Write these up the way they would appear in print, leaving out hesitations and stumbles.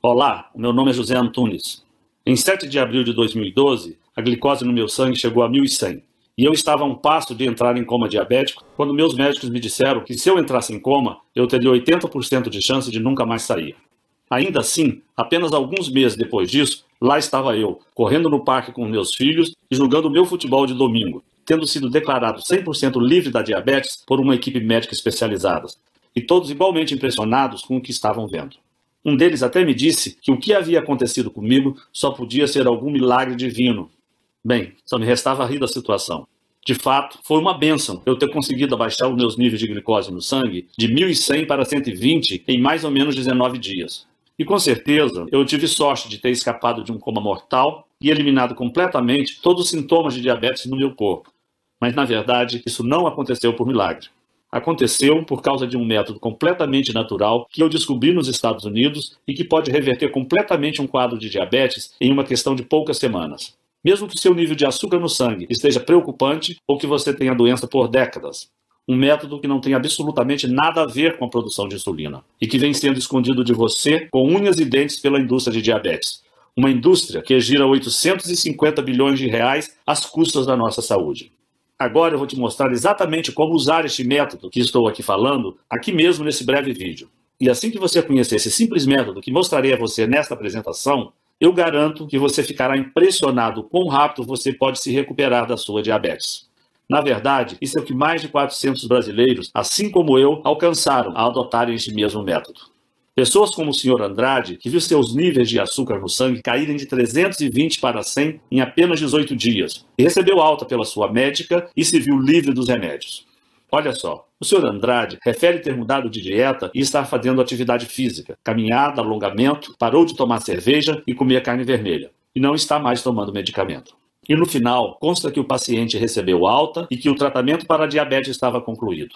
Olá, meu nome é José Antunes. Em 7 de abril de 2012, a glicose no meu sangue chegou a 1.100. E eu estava a um passo de entrar em coma diabético quando meus médicos me disseram que se eu entrasse em coma, eu teria 80% de chance de nunca mais sair. Ainda assim, apenas alguns meses depois disso, lá estava eu, correndo no parque com meus filhos e jogando meu futebol de domingo, tendo sido declarado 100% livre da diabetes por uma equipe médica especializada. E todos igualmente impressionados com o que estavam vendo. Um deles até me disse que o que havia acontecido comigo só podia ser algum milagre divino. Bem, só me restava rir da situação. De fato, foi uma bênção eu ter conseguido abaixar os meus níveis de glicose no sangue de 1.100 para 120 em mais ou menos 19 dias. E com certeza, eu tive sorte de ter escapado de um coma mortal e eliminado completamente todos os sintomas de diabetes no meu corpo. Mas, na verdade, isso não aconteceu por milagre. Aconteceu por causa de um método completamente natural que eu descobri nos Estados Unidos e que pode reverter completamente um quadro de diabetes em uma questão de poucas semanas. Mesmo que seu nível de açúcar no sangue esteja preocupante ou que você tenha a doença por décadas. Um método que não tem absolutamente nada a ver com a produção de insulina e que vem sendo escondido de você com unhas e dentes pela indústria de diabetes. Uma indústria que gira 850 bilhões de reais às custas da nossa saúde. Agora eu vou te mostrar exatamente como usar este método que estou aqui falando, aqui mesmo nesse breve vídeo. E assim que você conhecer esse simples método que mostrarei a você nesta apresentação, eu garanto que você ficará impressionado quão rápido você pode se recuperar da sua diabetes. Na verdade, isso é o que mais de 400 brasileiros, assim como eu, alcançaram ao adotarem este mesmo método. Pessoas como o Sr. Andrade, que viu seus níveis de açúcar no sangue caírem de 320 para 100 em apenas 18 dias, e recebeu alta pela sua médica e se viu livre dos remédios. Olha só, o Sr. Andrade refere ter mudado de dieta e estar fazendo atividade física, caminhada, alongamento, parou de tomar cerveja e comer carne vermelha, e não está mais tomando medicamento. E no final, consta que o paciente recebeu alta e que o tratamento para a diabetes estava concluído.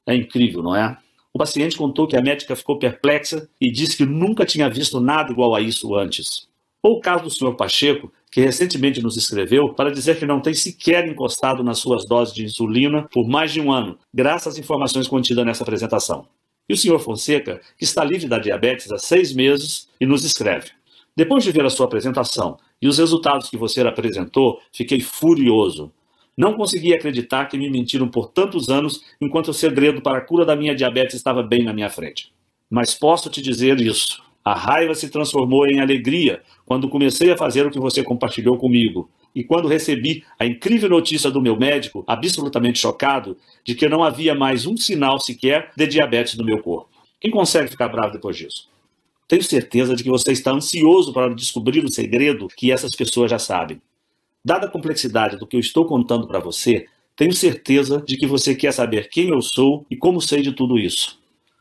É incrível, não é? O paciente contou que a médica ficou perplexa e disse que nunca tinha visto nada igual a isso antes. Ou o caso do Sr. Pacheco, que recentemente nos escreveu para dizer que não tem sequer encostado nas suas doses de insulina por mais de um ano, graças às informações contidas nessa apresentação. E o Sr. Fonseca, que está livre da diabetes há 6 meses e nos escreve: depois de ver a sua apresentação e os resultados que você apresentou, fiquei furioso. Não consegui acreditar que me mentiram por tantos anos enquanto o segredo para a cura da minha diabetes estava bem na minha frente. Mas posso te dizer isso. A raiva se transformou em alegria quando comecei a fazer o que você compartilhou comigo. E quando recebi a incrível notícia do meu médico, absolutamente chocado, de que não havia mais um sinal sequer de diabetes no meu corpo. Quem consegue ficar bravo depois disso? Tenho certeza de que você está ansioso para descobrir o segredo que essas pessoas já sabem. Dada a complexidade do que eu estou contando para você, tenho certeza de que você quer saber quem eu sou e como sei de tudo isso.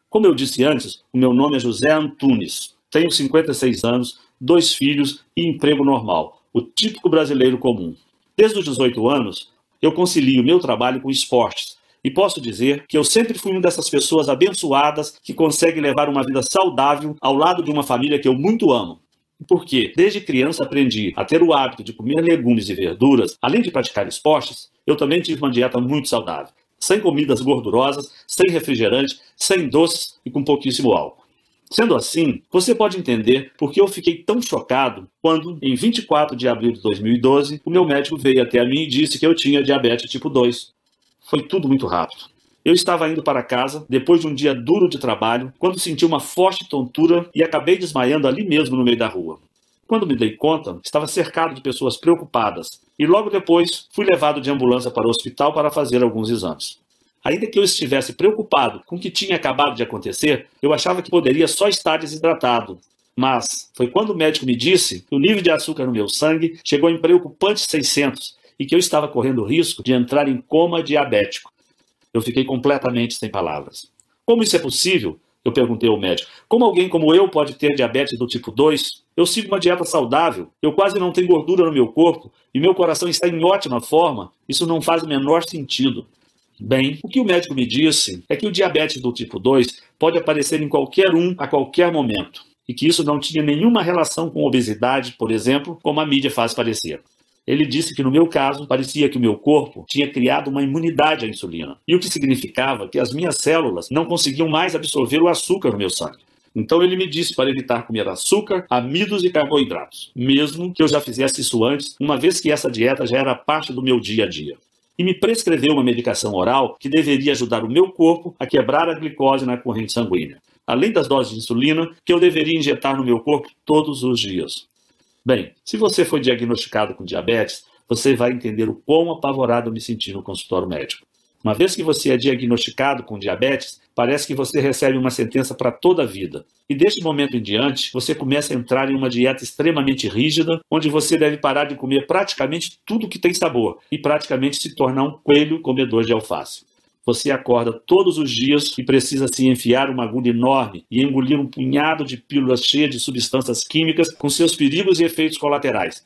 Como eu disse antes, o meu nome é José Antunes. Tenho 56 anos, 2 filhos e emprego normal, o típico brasileiro comum. Desde os 18 anos, eu concilio meu trabalho com esportes e posso dizer que eu sempre fui uma dessas pessoas abençoadas que consegue levar uma vida saudável ao lado de uma família que eu muito amo. Porque, desde criança, aprendi a ter o hábito de comer legumes e verduras, além de praticar esportes, eu também tive uma dieta muito saudável, sem comidas gordurosas, sem refrigerante, sem doces e com pouquíssimo álcool. Sendo assim, você pode entender por que eu fiquei tão chocado quando, em 24 de abril de 2012, o meu médico veio até a mim e disse que eu tinha diabetes tipo 2. Foi tudo muito rápido. Eu estava indo para casa, depois de um dia duro de trabalho, quando senti uma forte tontura e acabei desmaiando ali mesmo no meio da rua. Quando me dei conta, estava cercado de pessoas preocupadas e logo depois fui levado de ambulância para o hospital para fazer alguns exames. Ainda que eu estivesse preocupado com o que tinha acabado de acontecer, eu achava que poderia só estar desidratado. Mas foi quando o médico me disse que o nível de açúcar no meu sangue chegou em preocupantes 600 e que eu estava correndo o risco de entrar em coma diabético. Eu fiquei completamente sem palavras. Como isso é possível? Eu perguntei ao médico. Como alguém como eu pode ter diabetes do tipo 2? Eu sigo uma dieta saudável, eu quase não tenho gordura no meu corpo e meu coração está em ótima forma. Isso não faz o menor sentido. Bem, o que o médico me disse é que o diabetes do tipo 2 pode aparecer em qualquer um a qualquer momento e que isso não tinha nenhuma relação com obesidade, por exemplo, como a mídia faz parecer. Ele disse que no meu caso, parecia que o meu corpo tinha criado uma imunidade à insulina, e o que significava que as minhas células não conseguiam mais absorver o açúcar no meu sangue. Então ele me disse para evitar comer açúcar, amidos e carboidratos, mesmo que eu já fizesse isso antes, uma vez que essa dieta já era parte do meu dia a dia. E me prescreveu uma medicação oral que deveria ajudar o meu corpo a quebrar a glicose na corrente sanguínea, além das doses de insulina que eu deveria injetar no meu corpo todos os dias. Bem, se você foi diagnosticado com diabetes, você vai entender o quão apavorado eu me senti no consultório médico. Uma vez que você é diagnosticado com diabetes, parece que você recebe uma sentença para toda a vida. E deste momento em diante, você começa a entrar em uma dieta extremamente rígida, onde você deve parar de comer praticamente tudo que tem sabor e praticamente se tornar um coelho comedor de alface. Você acorda todos os dias e precisa se enfiar uma agulha enorme e engolir um punhado de pílulas cheias de substâncias químicas com seus perigos e efeitos colaterais.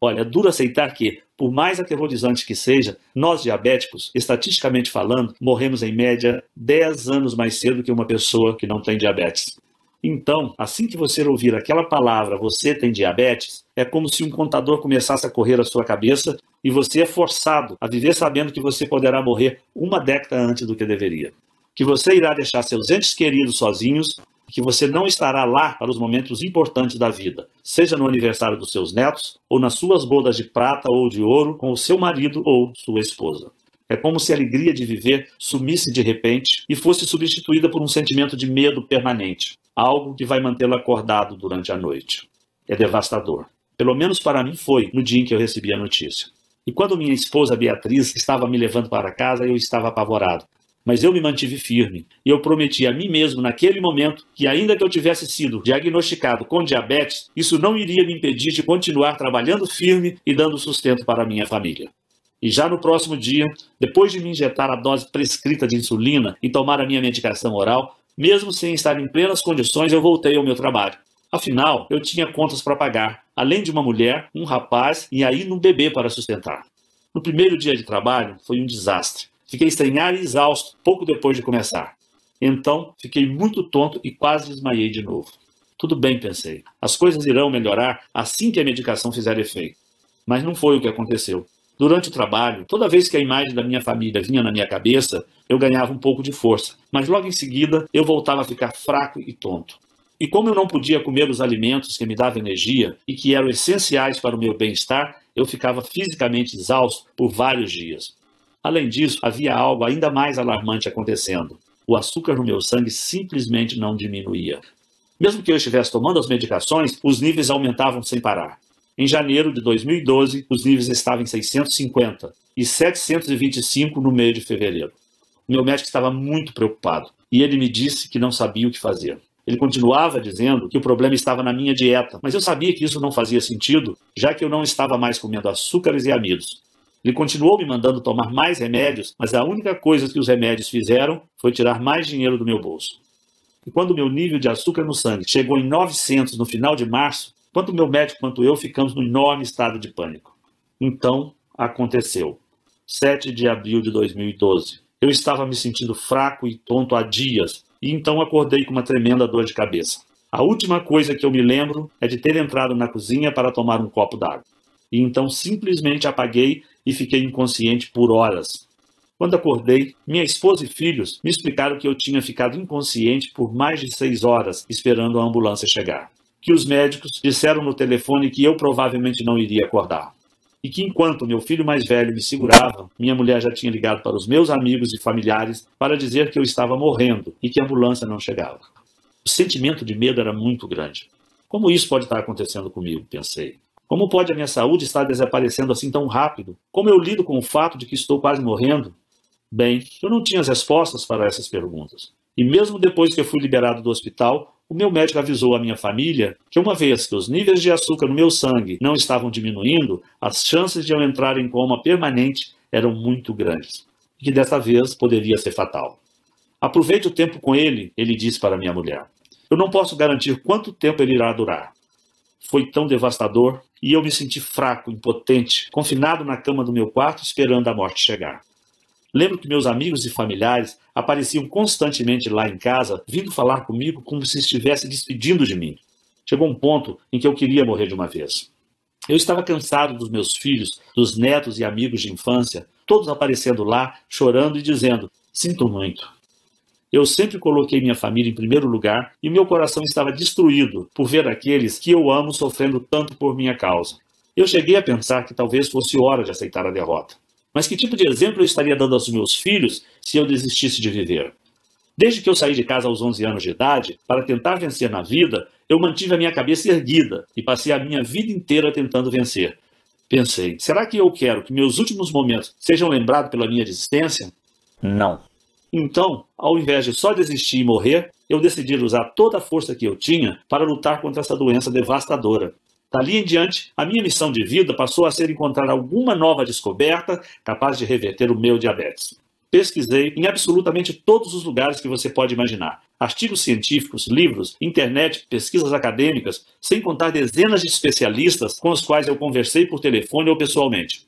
Olha, é duro aceitar que, por mais aterrorizante que seja, nós diabéticos, estatisticamente falando, morremos em média 10 anos mais cedo que uma pessoa que não tem diabetes. Então, assim que você ouvir aquela palavra, você tem diabetes, é como se um contador começasse a correr à sua cabeça e você é forçado a viver sabendo que você poderá morrer uma década antes do que deveria. Que você irá deixar seus entes queridos sozinhos, que você não estará lá para os momentos importantes da vida, seja no aniversário dos seus netos, ou nas suas bodas de prata ou de ouro com o seu marido ou sua esposa. É como se a alegria de viver sumisse de repente e fosse substituída por um sentimento de medo permanente, algo que vai mantê-lo acordado durante a noite. É devastador. Pelo menos para mim foi no dia em que eu recebi a notícia. E quando minha esposa Beatriz estava me levando para casa, eu estava apavorado. Mas eu me mantive firme e eu prometi a mim mesmo naquele momento que ainda que eu tivesse sido diagnosticado com diabetes, isso não iria me impedir de continuar trabalhando firme e dando sustento para a minha família. E já no próximo dia, depois de me injetar a dose prescrita de insulina e tomar a minha medicação oral, mesmo sem estar em plenas condições, eu voltei ao meu trabalho. Afinal, eu tinha contas para pagar, além de uma mulher, um rapaz e ainda um bebê para sustentar. No primeiro dia de trabalho, foi um desastre. Fiquei sem ar e exausto pouco depois de começar. Então, fiquei muito tonto e quase desmaiei de novo. Tudo bem, pensei. As coisas irão melhorar assim que a medicação fizer efeito. Mas não foi o que aconteceu. Durante o trabalho, toda vez que a imagem da minha família vinha na minha cabeça, eu ganhava um pouco de força. Mas logo em seguida, eu voltava a ficar fraco e tonto. E como eu não podia comer os alimentos que me davam energia e que eram essenciais para o meu bem-estar, eu ficava fisicamente exausto por vários dias. Além disso, havia algo ainda mais alarmante acontecendo. O açúcar no meu sangue simplesmente não diminuía. Mesmo que eu estivesse tomando as medicações, os níveis aumentavam sem parar. Em janeiro de 2012, os níveis estavam em 650 e 725 no meio de fevereiro. O meu médico estava muito preocupado e ele me disse que não sabia o que fazer. Ele continuava dizendo que o problema estava na minha dieta, mas eu sabia que isso não fazia sentido, já que eu não estava mais comendo açúcares e amidos. Ele continuou me mandando tomar mais remédios, mas a única coisa que os remédios fizeram foi tirar mais dinheiro do meu bolso. E quando o meu nível de açúcar no sangue chegou em 900 no final de março, tanto o meu médico quanto eu ficamos num enorme estado de pânico. Então, aconteceu. 7 de abril de 2012. Eu estava me sentindo fraco e tonto há dias, e então acordei com uma tremenda dor de cabeça. A última coisa que eu me lembro é de ter entrado na cozinha para tomar um copo d'água. E então simplesmente apaguei e fiquei inconsciente por horas. Quando acordei, minha esposa e filhos me explicaram que eu tinha ficado inconsciente por mais de 6 horas esperando a ambulância chegar. Que os médicos disseram no telefone que eu provavelmente não iria acordar. E que enquanto meu filho mais velho me segurava, minha mulher já tinha ligado para os meus amigos e familiares para dizer que eu estava morrendo e que a ambulância não chegava. O sentimento de medo era muito grande. Como isso pode estar acontecendo comigo? Pensei. Como pode a minha saúde estar desaparecendo assim tão rápido? Como eu lido com o fato de que estou quase morrendo? Bem, eu não tinha as respostas para essas perguntas. E mesmo depois que eu fui liberado do hospital, o meu médico avisou a minha família que uma vez que os níveis de açúcar no meu sangue não estavam diminuindo, as chances de eu entrar em coma permanente eram muito grandes. E que dessa vez poderia ser fatal. Aproveite o tempo com ele disse para minha mulher. Eu não posso garantir quanto tempo ele irá durar. Foi tão devastador e eu me senti fraco, impotente, confinado na cama do meu quarto esperando a morte chegar. Lembro que meus amigos e familiares apareciam constantemente lá em casa, vindo falar comigo como se estivesse despedindo de mim. Chegou um ponto em que eu queria morrer de uma vez. Eu estava cansado dos meus filhos, dos netos e amigos de infância, todos aparecendo lá, chorando e dizendo, sinto muito. Eu sempre coloquei minha família em primeiro lugar e meu coração estava destruído por ver aqueles que eu amo sofrendo tanto por minha causa. Eu cheguei a pensar que talvez fosse hora de aceitar a derrota. Mas que tipo de exemplo eu estaria dando aos meus filhos se eu desistisse de viver? Desde que eu saí de casa aos 11 anos de idade, para tentar vencer na vida, eu mantive a minha cabeça erguida e passei a minha vida inteira tentando vencer. Pensei, será que eu quero que meus últimos momentos sejam lembrados pela minha desistência? Não. Então, ao invés de só desistir e morrer, eu decidi usar toda a força que eu tinha para lutar contra essa doença devastadora. Dali em diante, a minha missão de vida passou a ser encontrar alguma nova descoberta capaz de reverter o meu diabetes. Pesquisei em absolutamente todos os lugares que você pode imaginar. Artigos científicos, livros, internet, pesquisas acadêmicas, sem contar dezenas de especialistas com os quais eu conversei por telefone ou pessoalmente.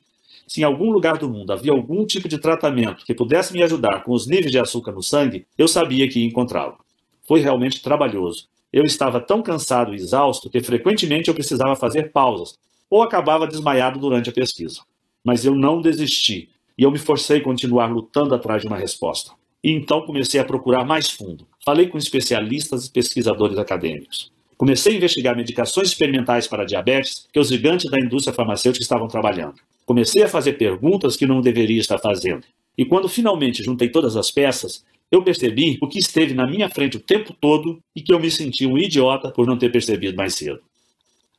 Se em algum lugar do mundo havia algum tipo de tratamento que pudesse me ajudar com os níveis de açúcar no sangue, eu sabia que ia encontrá-lo. Foi realmente trabalhoso. Eu estava tão cansado e exausto que frequentemente eu precisava fazer pausas ou acabava desmaiado durante a pesquisa. Mas eu não desisti e eu me forcei a continuar lutando atrás de uma resposta. E então comecei a procurar mais fundo. Falei com especialistas e pesquisadores acadêmicos. Comecei a investigar medicações experimentais para diabetes que os gigantes da indústria farmacêutica estavam trabalhando. Comecei a fazer perguntas que não deveria estar fazendo. E quando finalmente juntei todas as peças, eu percebi o que esteve na minha frente o tempo todo e que eu me senti um idiota por não ter percebido mais cedo.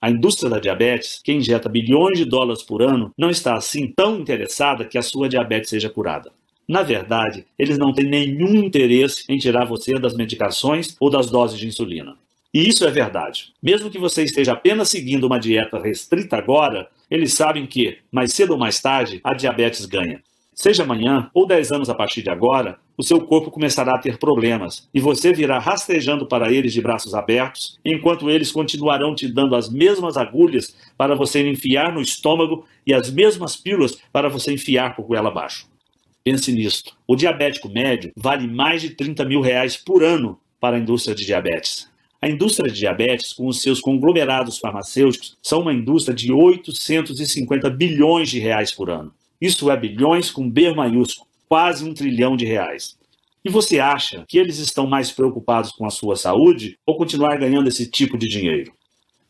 A indústria da diabetes, que injeta bilhões de dólares por ano, não está assim tão interessada que a sua diabetes seja curada. Na verdade, eles não têm nenhum interesse em tirar você das medicações ou das doses de insulina. E isso é verdade. Mesmo que você esteja apenas seguindo uma dieta restrita agora, eles sabem que, mais cedo ou mais tarde, a diabetes ganha. Seja amanhã ou 10 anos a partir de agora, o seu corpo começará a ter problemas e você virá rastejando para eles de braços abertos, enquanto eles continuarão te dando as mesmas agulhas para você enfiar no estômago e as mesmas pílulas para você enfiar por goela abaixo. Pense nisto. O diabético médio vale mais de R$30 mil por ano para a indústria de diabetes. A indústria de diabetes, com os seus conglomerados farmacêuticos, são uma indústria de 850 bilhões de reais por ano. Isso é bilhões com B maiúsculo, quase R$1 trilhão. E você acha que eles estão mais preocupados com a sua saúde ou continuar ganhando esse tipo de dinheiro?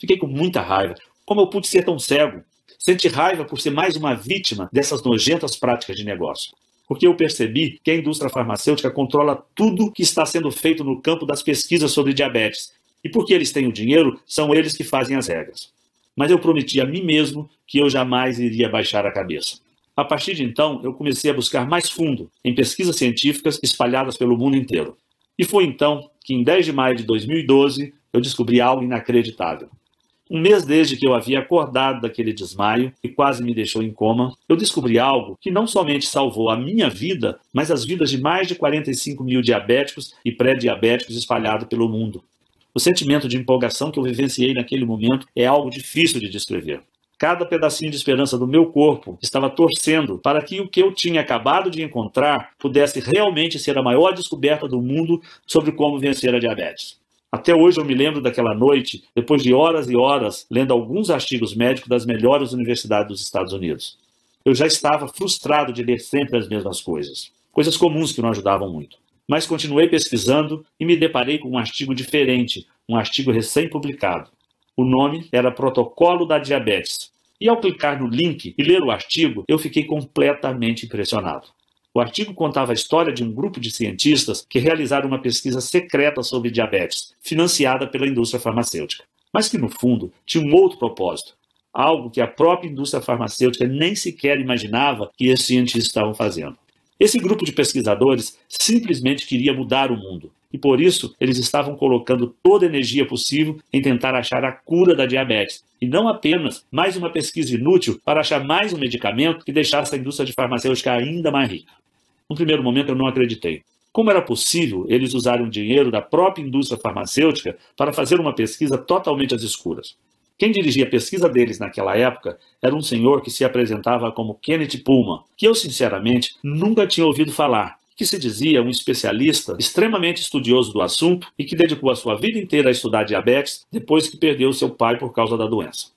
Fiquei com muita raiva. Como eu pude ser tão cego? Senti raiva por ser mais uma vítima dessas nojentas práticas de negócio. Porque eu percebi que a indústria farmacêutica controla tudo que está sendo feito no campo das pesquisas sobre diabetes. E porque eles têm o dinheiro, são eles que fazem as regras. Mas eu prometi a mim mesmo que eu jamais iria baixar a cabeça. A partir de então, eu comecei a buscar mais fundo em pesquisas científicas espalhadas pelo mundo inteiro. E foi então que, em 10 de maio de 2012, eu descobri algo inacreditável. Um mês desde que eu havia acordado daquele desmaio e quase me deixou em coma, eu descobri algo que não somente salvou a minha vida, mas as vidas de mais de 45 mil diabéticos e pré-diabéticos espalhados pelo mundo. O sentimento de empolgação que eu vivenciei naquele momento é algo difícil de descrever. Cada pedacinho de esperança do meu corpo estava torcendo para que o que eu tinha acabado de encontrar pudesse realmente ser a maior descoberta do mundo sobre como vencer a diabetes. Até hoje eu me lembro daquela noite, depois de horas e horas, lendo alguns artigos médicos das melhores universidades dos Estados Unidos. Eu já estava frustrado de ler sempre as mesmas coisas. Coisas comuns que não ajudavam muito. Mas continuei pesquisando e me deparei com um artigo diferente, um artigo recém-publicado. O nome era Protocolo da Diabetes. E ao clicar no link e ler o artigo, eu fiquei completamente impressionado. O artigo contava a história de um grupo de cientistas que realizaram uma pesquisa secreta sobre diabetes, financiada pela indústria farmacêutica. Mas que, no fundo, tinha um outro propósito. Algo que a própria indústria farmacêutica nem sequer imaginava que esses cientistas estavam fazendo. Esse grupo de pesquisadores simplesmente queria mudar o mundo. E por isso, eles estavam colocando toda a energia possível em tentar achar a cura da diabetes. E não apenas mais uma pesquisa inútil para achar mais um medicamento que deixasse a indústria de farmacêutica ainda mais rica. No primeiro momento, eu não acreditei. Como era possível eles usarem o dinheiro da própria indústria farmacêutica para fazer uma pesquisa totalmente às escuras? Quem dirigia a pesquisa deles naquela época era um senhor que se apresentava como Kenneth Pullman, que eu, sinceramente, nunca tinha ouvido falar, que se dizia um especialista extremamente estudioso do assunto e que dedicou a sua vida inteira a estudar diabetes depois que perdeu seu pai por causa da doença.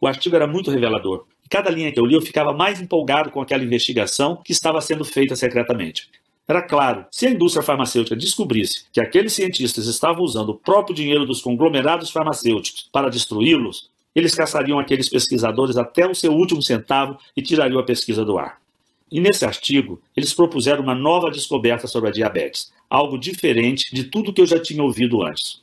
O artigo era muito revelador. E cada linha que eu li eu ficava mais empolgado com aquela investigação que estava sendo feita secretamente. Era claro, se a indústria farmacêutica descobrisse que aqueles cientistas estavam usando o próprio dinheiro dos conglomerados farmacêuticos para destruí-los, eles caçariam aqueles pesquisadores até o seu último centavo e tirariam a pesquisa do ar. E nesse artigo, eles propuseram uma nova descoberta sobre a diabetes, algo diferente de tudo que eu já tinha ouvido antes.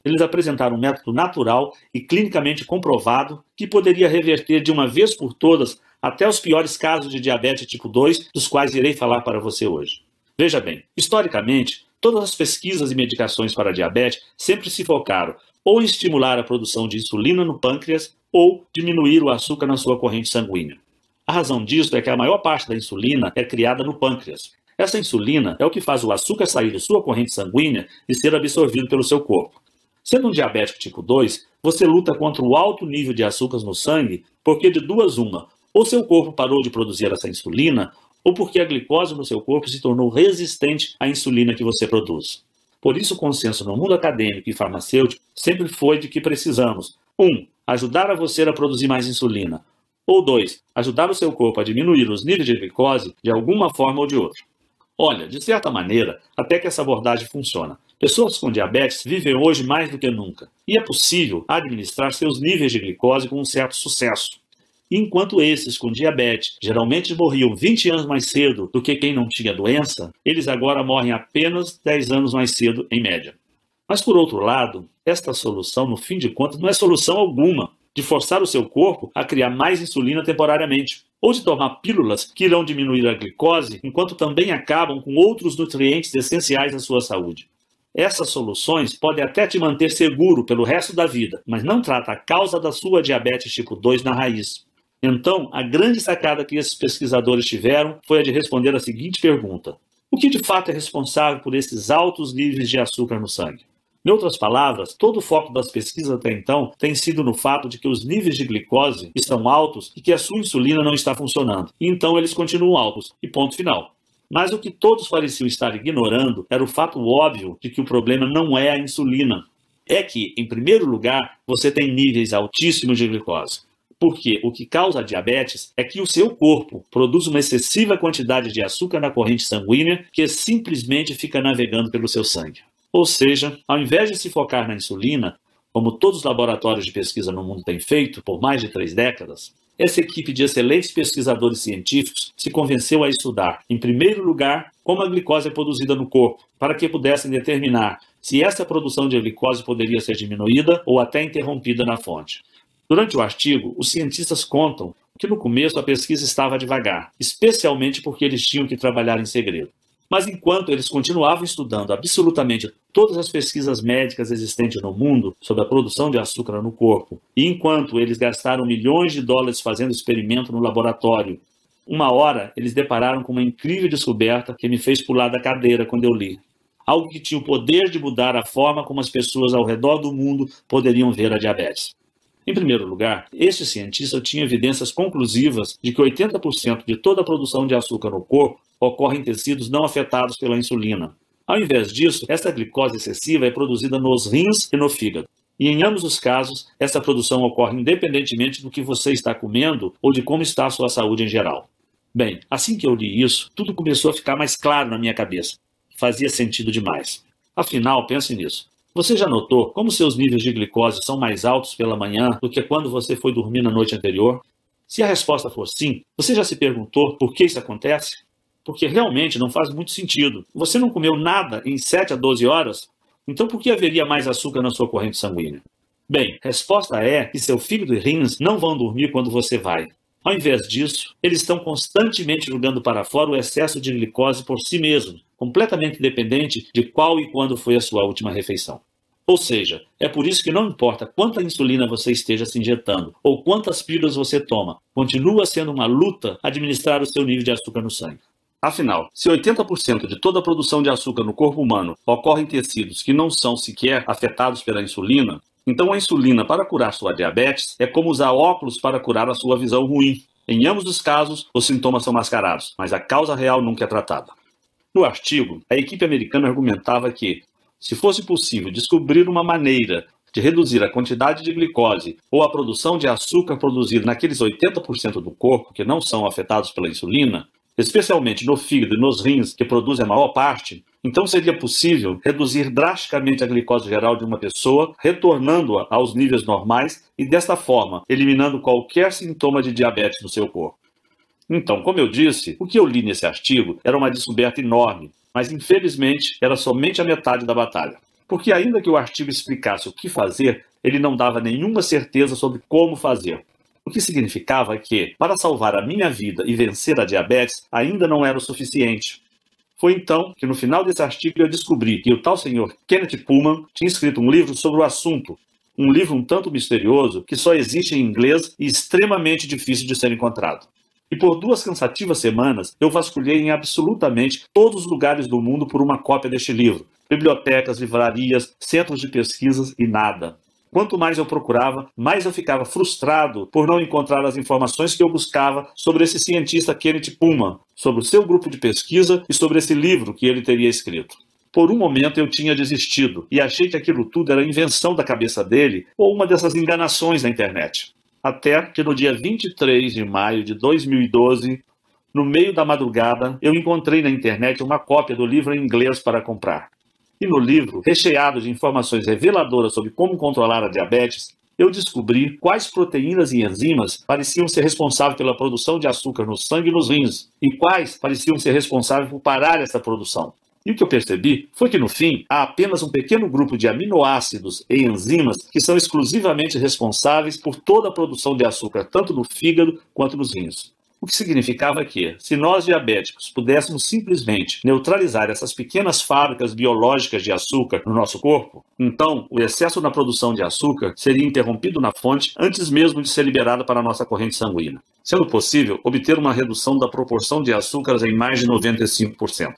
Eles apresentaram um método natural e clinicamente comprovado que poderia reverter de uma vez por todas até os piores casos de diabetes tipo 2, dos quais irei falar para você hoje. Veja bem, historicamente, todas as pesquisas e medicações para diabetes sempre se focaram ou em estimular a produção de insulina no pâncreas ou diminuir o açúcar na sua corrente sanguínea. A razão disso é que a maior parte da insulina é criada no pâncreas. Essa insulina é o que faz o açúcar sair de sua corrente sanguínea e ser absorvido pelo seu corpo. Sendo um diabético tipo 2, você luta contra o alto nível de açúcar no sangue porque de duas uma, ou seu corpo parou de produzir essa insulina, ou porque a glicose no seu corpo se tornou resistente à insulina que você produz. Por isso o consenso no mundo acadêmico e farmacêutico sempre foi de que precisamos 1. Ajudar a você a produzir mais insulina, ou 2. Ajudar o seu corpo a diminuir os níveis de glicose de alguma forma ou de outra. Olha, de certa maneira, até que essa abordagem funciona. Pessoas com diabetes vivem hoje mais do que nunca, e é possível administrar seus níveis de glicose com um certo sucesso. Enquanto esses com diabetes geralmente morriam 20 anos mais cedo do que quem não tinha doença, eles agora morrem apenas 10 anos mais cedo em média. Mas por outro lado, esta solução, no fim de contas, não é solução alguma de forçar o seu corpo a criar mais insulina temporariamente, ou de tomar pílulas que irão diminuir a glicose, enquanto também acabam com outros nutrientes essenciais à sua saúde. Essas soluções podem até te manter seguro pelo resto da vida, mas não trata a causa da sua diabetes tipo 2 na raiz. Então, a grande sacada que esses pesquisadores tiveram foi a de responder a seguinte pergunta: o que de fato é responsável por esses altos níveis de açúcar no sangue? Em outras palavras, todo o foco das pesquisas até então tem sido no fato de que os níveis de glicose estão altos e que a sua insulina não está funcionando. E então eles continuam altos, e ponto final. Mas o que todos pareciam estar ignorando era o fato óbvio de que o problema não é a insulina. É que, em primeiro lugar, você tem níveis altíssimos de glicose. Porque o que causa a diabetes é que o seu corpo produz uma excessiva quantidade de açúcar na corrente sanguínea que simplesmente fica navegando pelo seu sangue. Ou seja, ao invés de se focar na insulina, como todos os laboratórios de pesquisa no mundo têm feito por mais de 3 décadas, essa equipe de excelentes pesquisadores científicos se convenceu a estudar, em primeiro lugar, como a glicose é produzida no corpo, para que pudessem determinar se essa produção de glicose poderia ser diminuída ou até interrompida na fonte. Durante o artigo, os cientistas contam que no começo a pesquisa estava devagar, especialmente porque eles tinham que trabalhar em segredo. Mas enquanto eles continuavam estudando absolutamente todas as pesquisas médicas existentes no mundo sobre a produção de açúcar no corpo, e enquanto eles gastaram milhões de dólares fazendo experimento no laboratório, uma hora eles depararam com uma incrível descoberta que me fez pular da cadeira quando eu li. Algo que tinha o poder de mudar a forma como as pessoas ao redor do mundo poderiam ver a diabetes. Em primeiro lugar, este cientista tinha evidências conclusivas de que 80% de toda a produção de açúcar no corpo ocorre em tecidos não afetados pela insulina. Ao invés disso, essa glicose excessiva é produzida nos rins e no fígado. E em ambos os casos, essa produção ocorre independentemente do que você está comendo ou de como está a sua saúde em geral. Bem, assim que eu li isso, tudo começou a ficar mais claro na minha cabeça. Fazia sentido demais. Afinal, pense nisso. Você já notou como seus níveis de glicose são mais altos pela manhã do que quando você foi dormir na noite anterior? Se a resposta for sim, você já se perguntou por que isso acontece? Porque realmente não faz muito sentido. Você não comeu nada em 7 a 12 horas? Então por que haveria mais açúcar na sua corrente sanguínea? Bem, a resposta é que seu fígado e rins não vão dormir quando você vai. Ao invés disso, eles estão constantemente jogando para fora o excesso de glicose por si mesmos, completamente dependente de qual e quando foi a sua última refeição. Ou seja, é por isso que não importa quanta insulina você esteja se injetando ou quantas pílulas você toma, continua sendo uma luta administrar o seu nível de açúcar no sangue. Afinal, se 80% de toda a produção de açúcar no corpo humano ocorre em tecidos que não são sequer afetados pela insulina, então a insulina para curar sua diabetes é como usar óculos para curar a sua visão ruim. Em ambos os casos, os sintomas são mascarados, mas a causa real nunca é tratada. No artigo, a equipe americana argumentava que, se fosse possível descobrir uma maneira de reduzir a quantidade de glicose ou a produção de açúcar produzida naqueles 80% do corpo que não são afetados pela insulina, especialmente no fígado e nos rins, que produzem a maior parte, então seria possível reduzir drasticamente a glicose geral de uma pessoa, retornando-a aos níveis normais e, desta forma, eliminando qualquer sintoma de diabetes no seu corpo. Então, como eu disse, o que eu li nesse artigo era uma descoberta enorme, mas infelizmente era somente a metade da batalha. Porque ainda que o artigo explicasse o que fazer, ele não dava nenhuma certeza sobre como fazer. O que significava que, para salvar a minha vida e vencer a diabetes, ainda não era o suficiente. Foi então que no final desse artigo eu descobri que o tal senhor Kenneth Pullman tinha escrito um livro sobre o assunto, um livro um tanto misterioso que só existe em inglês e extremamente difícil de ser encontrado. E por 2 cansativas semanas, eu vasculhei em absolutamente todos os lugares do mundo por uma cópia deste livro. Bibliotecas, livrarias, centros de pesquisas e nada. Quanto mais eu procurava, mais eu ficava frustrado por não encontrar as informações que eu buscava sobre esse cientista Kenneth Pullman, sobre o seu grupo de pesquisa e sobre esse livro que ele teria escrito. Por um momento eu tinha desistido e achei que aquilo tudo era invenção da cabeça dele ou uma dessas enganações da internet. Até que no dia 23 de maio de 2012, no meio da madrugada, eu encontrei na internet uma cópia do livro em inglês para comprar. E no livro, recheado de informações reveladoras sobre como controlar a diabetes, eu descobri quais proteínas e enzimas pareciam ser responsáveis pela produção de açúcar no sangue e nos rins, e quais pareciam ser responsáveis por parar essa produção. E o que eu percebi foi que, no fim, há apenas um pequeno grupo de aminoácidos e enzimas que são exclusivamente responsáveis por toda a produção de açúcar, tanto no fígado quanto nos rins. O que significava que, se nós diabéticos pudéssemos simplesmente neutralizar essas pequenas fábricas biológicas de açúcar no nosso corpo, então o excesso na produção de açúcar seria interrompido na fonte antes mesmo de ser liberado para a nossa corrente sanguínea, sendo possível obter uma redução da proporção de açúcares em mais de 95%.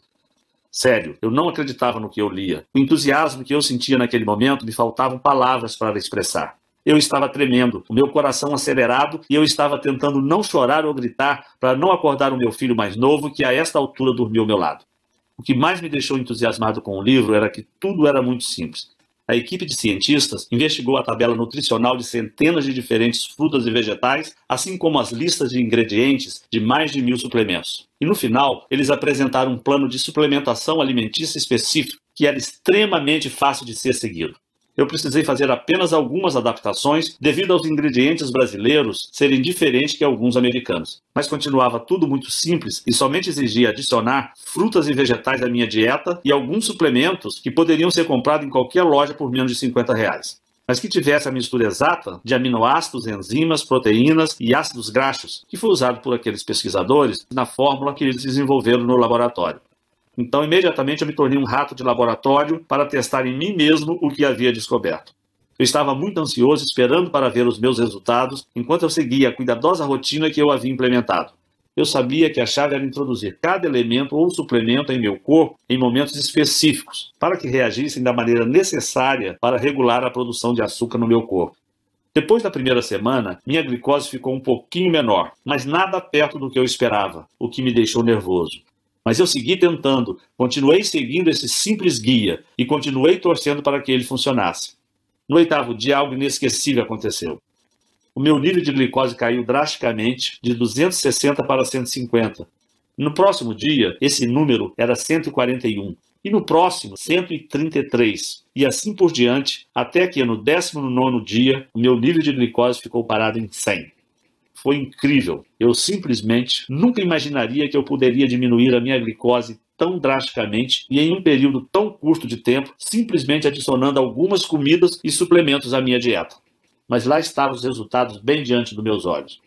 Sério, eu não acreditava no que eu lia. O entusiasmo que eu sentia naquele momento me faltavam palavras para expressar. Eu estava tremendo, o meu coração acelerado e eu estava tentando não chorar ou gritar para não acordar o meu filho mais novo que a esta altura dormia ao meu lado. O que mais me deixou entusiasmado com o livro era que tudo era muito simples. A equipe de cientistas investigou a tabela nutricional de centenas de diferentes frutas e vegetais, assim como as listas de ingredientes de mais de 1000 suplementos. E no final, eles apresentaram um plano de suplementação alimentícia específico, que era extremamente fácil de ser seguido. Eu precisei fazer apenas algumas adaptações devido aos ingredientes brasileiros serem diferentes que alguns americanos. Mas continuava tudo muito simples e somente exigia adicionar frutas e vegetais à minha dieta e alguns suplementos que poderiam ser comprados em qualquer loja por menos de R$50. Mas que tivesse a mistura exata de aminoácidos, enzimas, proteínas e ácidos graxos, que foi usado por aqueles pesquisadores na fórmula que eles desenvolveram no laboratório. Então, imediatamente, eu me tornei um rato de laboratório para testar em mim mesmo o que havia descoberto. Eu estava muito ansioso, esperando para ver os meus resultados, enquanto eu seguia a cuidadosa rotina que eu havia implementado. Eu sabia que a chave era introduzir cada elemento ou suplemento em meu corpo em momentos específicos, para que reagissem da maneira necessária para regular a produção de açúcar no meu corpo. Depois da primeira semana, minha glicose ficou um pouquinho menor, mas nada perto do que eu esperava, o que me deixou nervoso. Mas eu segui tentando, continuei seguindo esse simples guia e continuei torcendo para que ele funcionasse. No 8º dia, algo inesquecível aconteceu. O meu nível de glicose caiu drasticamente, de 260 para 150. No próximo dia, esse número era 141. E no próximo, 133. E assim por diante, até que no 19º dia, o meu nível de glicose ficou parado em 100. Foi incrível. Eu simplesmente nunca imaginaria que eu poderia diminuir a minha glicose tão drasticamente e em um período tão curto de tempo, simplesmente adicionando algumas comidas e suplementos à minha dieta. Mas lá estavam os resultados bem diante dos meus olhos.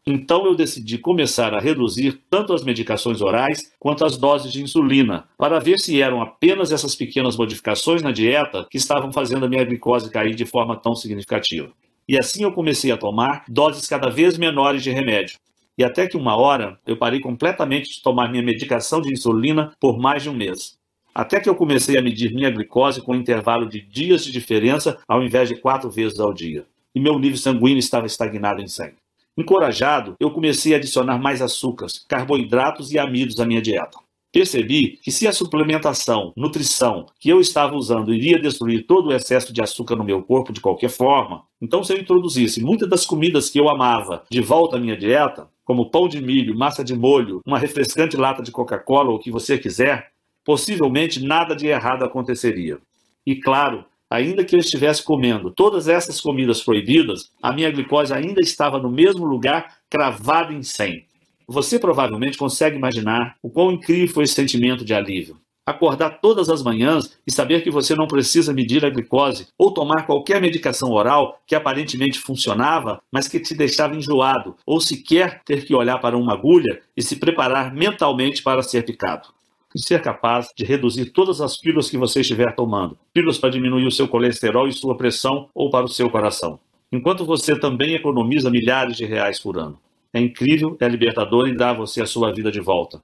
Então eu decidi começar a reduzir tanto as medicações orais quanto as doses de insulina, para ver se eram apenas essas pequenas modificações na dieta que estavam fazendo a minha glicose cair de forma tão significativa. E assim eu comecei a tomar doses cada vez menores de remédio. E até que uma hora eu parei completamente de tomar minha medicação de insulina por mais de um mês. Até que eu comecei a medir minha glicose com um intervalo de dias de diferença ao invés de 4 vezes ao dia. E meu nível sanguíneo estava estagnado em 100. Encorajado, eu comecei a adicionar mais açúcares, carboidratos e amidos à minha dieta. Percebi que se a suplementação, nutrição que eu estava usando iria destruir todo o excesso de açúcar no meu corpo de qualquer forma, então se eu introduzisse muitas das comidas que eu amava de volta à minha dieta, como pão de milho, massa de molho, uma refrescante lata de Coca-Cola ou o que você quiser, possivelmente nada de errado aconteceria. E claro, ainda que eu estivesse comendo todas essas comidas proibidas, a minha glicose ainda estava no mesmo lugar, cravada em 100. Você provavelmente consegue imaginar o quão incrível foi esse sentimento de alívio. Acordar todas as manhãs e saber que você não precisa medir a glicose ou tomar qualquer medicação oral que aparentemente funcionava, mas que te deixava enjoado, ou sequer ter que olhar para uma agulha e se preparar mentalmente para ser picado. E ser capaz de reduzir todas as pílulas que você estiver tomando. Pílulas para diminuir o seu colesterol e sua pressão ou para o seu coração. Enquanto você também economiza milhares de reais por ano. É incrível, é libertador e dá a você a sua vida de volta.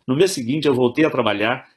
No mês seguinte eu voltei a trabalhar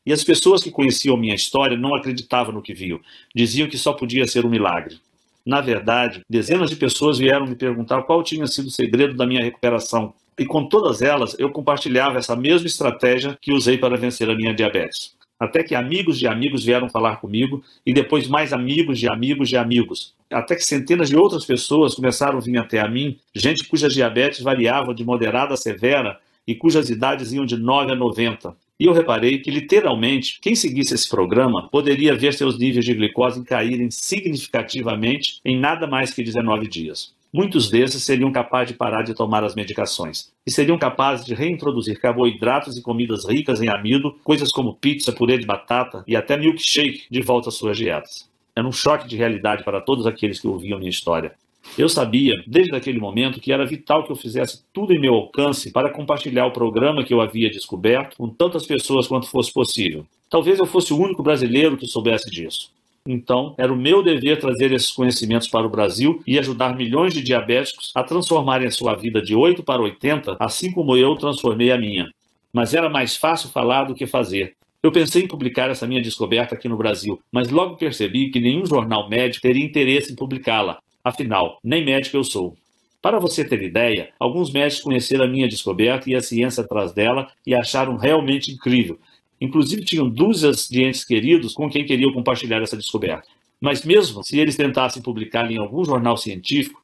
e as pessoas que conheciam minha história não acreditavam no que viam. Diziam que só podia ser um milagre. Na verdade, dezenas de pessoas vieram me perguntar qual tinha sido o segredo da minha recuperação. E com todas elas, eu compartilhava essa mesma estratégia que usei para vencer a minha diabetes. Até que amigos de amigos vieram falar comigo, e depois mais amigos de amigos de amigos. Até que centenas de outras pessoas começaram a vir até a mim, gente cujas diabetes variavam de moderada a severa e cujas idades iam de 9 a 90. E eu reparei que, literalmente, quem seguisse esse programa poderia ver seus níveis de glicose caírem significativamente em nada mais que 19 dias. Muitos desses seriam capazes de parar de tomar as medicações e seriam capazes de reintroduzir carboidratos e comidas ricas em amido, coisas como pizza, purê de batata e até milkshake de volta às suas dietas. Era um choque de realidade para todos aqueles que ouviam minha história. Eu sabia, desde aquele momento, que era vital que eu fizesse tudo em meu alcance para compartilhar o programa que eu havia descoberto com tantas pessoas quanto fosse possível. Talvez eu fosse o único brasileiro que soubesse disso. Então, era o meu dever trazer esses conhecimentos para o Brasil e ajudar milhões de diabéticos a transformarem a sua vida de 8 para 80, assim como eu transformei a minha. Mas era mais fácil falar do que fazer. Eu pensei em publicar essa minha descoberta aqui no Brasil, mas logo percebi que nenhum jornal médico teria interesse em publicá-la. Afinal, nem médico eu sou. Para você ter ideia, alguns médicos conheceram a minha descoberta e a ciência atrás dela e acharam realmente incrível. Inclusive tinham dúzias de entes queridos com quem queriam compartilhar essa descoberta. Mas mesmo se eles tentassem publicá-la em algum jornal científico,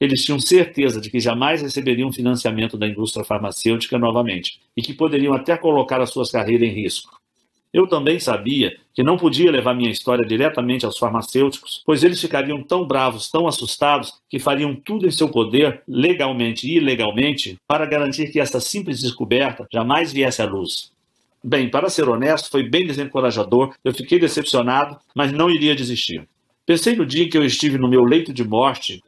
eles tinham certeza de que jamais receberiam financiamento da indústria farmacêutica novamente e que poderiam até colocar as suas carreiras em risco. Eu também sabia que não podia levar minha história diretamente aos farmacêuticos, pois eles ficariam tão bravos, tão assustados, que fariam tudo em seu poder, legalmente e ilegalmente, para garantir que essa simples descoberta jamais viesse à luz. Bem, para ser honesto, foi bem desencorajador, eu fiquei decepcionado, mas não iria desistir. Pensei no dia em que eu estive no meu leito de morte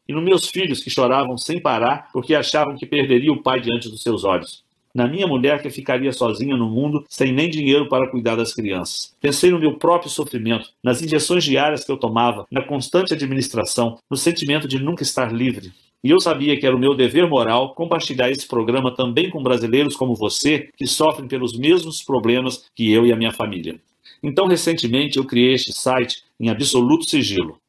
e nos meus filhos que choravam sem parar porque achavam que perderia o pai diante dos seus olhos. Na minha mulher que ficaria sozinha no mundo sem nem dinheiro para cuidar das crianças. Pensei no meu próprio sofrimento, nas injeções diárias que eu tomava, na constante administração, no sentimento de nunca estar livre. E eu sabia que era o meu dever moral compartilhar esse programa também com brasileiros como você, que sofrem pelos mesmos problemas que eu e a minha família. Então, recentemente, eu criei este site em absoluto sigilo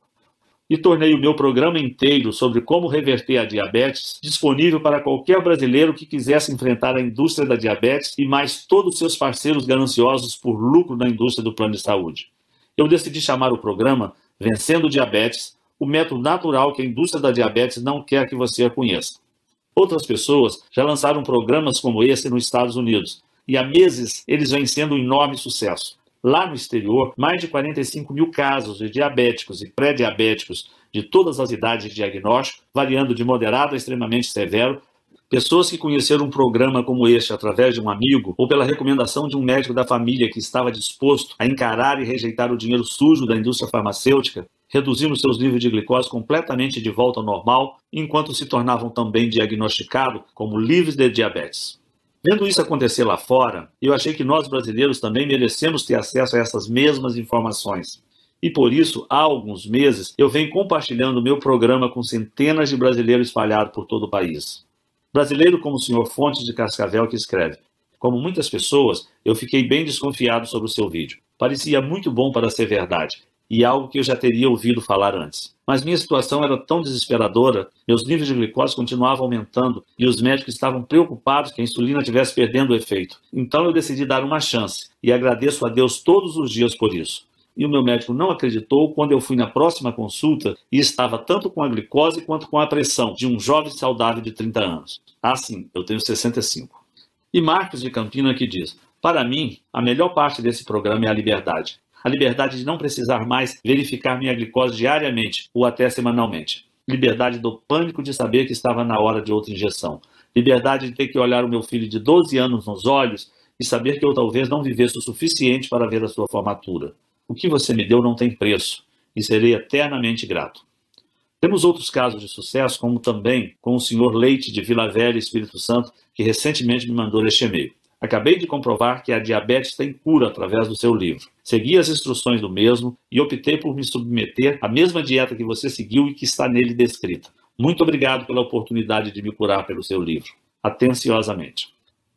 e tornei o meu programa inteiro sobre como reverter a diabetes disponível para qualquer brasileiro que quisesse enfrentar a indústria da diabetes e mais todos seus parceiros gananciosos por lucro na indústria do plano de saúde. Eu decidi chamar o programa Vencendo Diabetes, o método natural que a indústria da diabetes não quer que você a conheça. Outras pessoas já lançaram programas como esse nos Estados Unidos, e há meses eles vêm sendo um enorme sucesso. Lá no exterior, mais de 45 mil casos de diabéticos e pré-diabéticos de todas as idades de diagnóstico, variando de moderado a extremamente severo, pessoas que conheceram um programa como este através de um amigo ou pela recomendação de um médico da família que estava disposto a encarar e rejeitar o dinheiro sujo da indústria farmacêutica, reduzindo seus níveis de glicose completamente de volta ao normal, enquanto se tornavam também diagnosticados como livres de diabetes. Vendo isso acontecer lá fora, eu achei que nós brasileiros também merecemos ter acesso a essas mesmas informações. E por isso, há alguns meses, eu venho compartilhando o meu programa com centenas de brasileiros espalhados por todo o país. Brasileiro como o Sr. Fontes de Cascavel que escreve: como muitas pessoas, eu fiquei bem desconfiado sobre o seu vídeo. Parecia muito bom para ser verdade. e algo que eu já teria ouvido falar antes. Mas minha situação era tão desesperadora, meus níveis de glicose continuavam aumentando e os médicos estavam preocupados que a insulina estivesse perdendo o efeito. Então eu decidi dar uma chance e agradeço a Deus todos os dias por isso. E o meu médico não acreditou quando eu fui na próxima consulta e estava tanto com a glicose quanto com a pressão de um jovem saudável de 30 anos. Ah, sim, eu tenho 65. E Marcos de Campina que diz: para mim, a melhor parte desse programa é a liberdade. A liberdade de não precisar mais verificar minha glicose diariamente ou até semanalmente. Liberdade do pânico de saber que estava na hora de outra injeção. Liberdade de ter que olhar o meu filho de 12 anos nos olhos e saber que eu talvez não vivesse o suficiente para ver a sua formatura. O que você me deu não tem preço e serei eternamente grato. Temos outros casos de sucesso, como também com o Sr. Leite de Vila Velha, Espírito Santo, que recentemente me mandou este e-mail. Acabei de comprovar que a diabetes tem cura através do seu livro. Segui as instruções do mesmo e optei por me submeter à mesma dieta que você seguiu e que está nele descrita. Muito obrigado pela oportunidade de me curar pelo seu livro. Atenciosamente.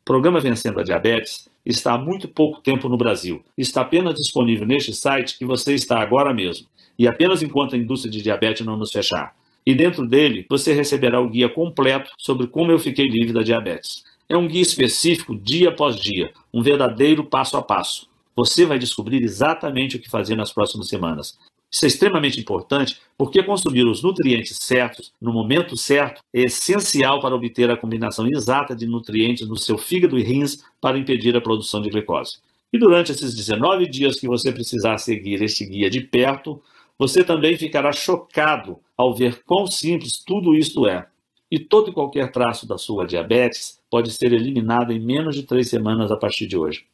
O programa Vencendo a Diabetes está há muito pouco tempo no Brasil. Está apenas disponível neste site que você está agora mesmo. E apenas enquanto a indústria de diabetes não nos fechar. E dentro dele, você receberá o guia completo sobre como eu fiquei livre da diabetes. É um guia específico dia após dia, um verdadeiro passo a passo. Você vai descobrir exatamente o que fazer nas próximas semanas. Isso é extremamente importante porque consumir os nutrientes certos, no momento certo, é essencial para obter a combinação exata de nutrientes no seu fígado e rins para impedir a produção de glicose. E durante esses 19 dias que você precisar seguir este guia de perto, você também ficará chocado ao ver quão simples tudo isto é. E todo e qualquer traço da sua diabetes pode ser eliminado em menos de 3 semanas a partir de hoje.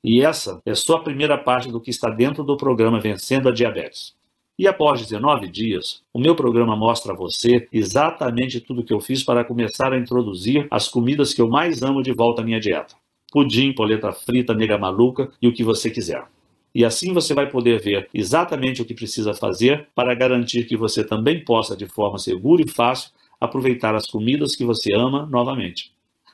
E essa é só a primeira parte do que está dentro do programa Vencendo a Diabetes. E após 19 dias, o meu programa mostra a você exatamente tudo o que eu fiz para começar a introduzir as comidas que eu mais amo de volta à minha dieta. Pudim, polenta frita, nega maluca e o que você quiser. E assim você vai poder ver exatamente o que precisa fazer para garantir que você também possa, de forma segura e fácil, aproveitar as comidas que você ama novamente.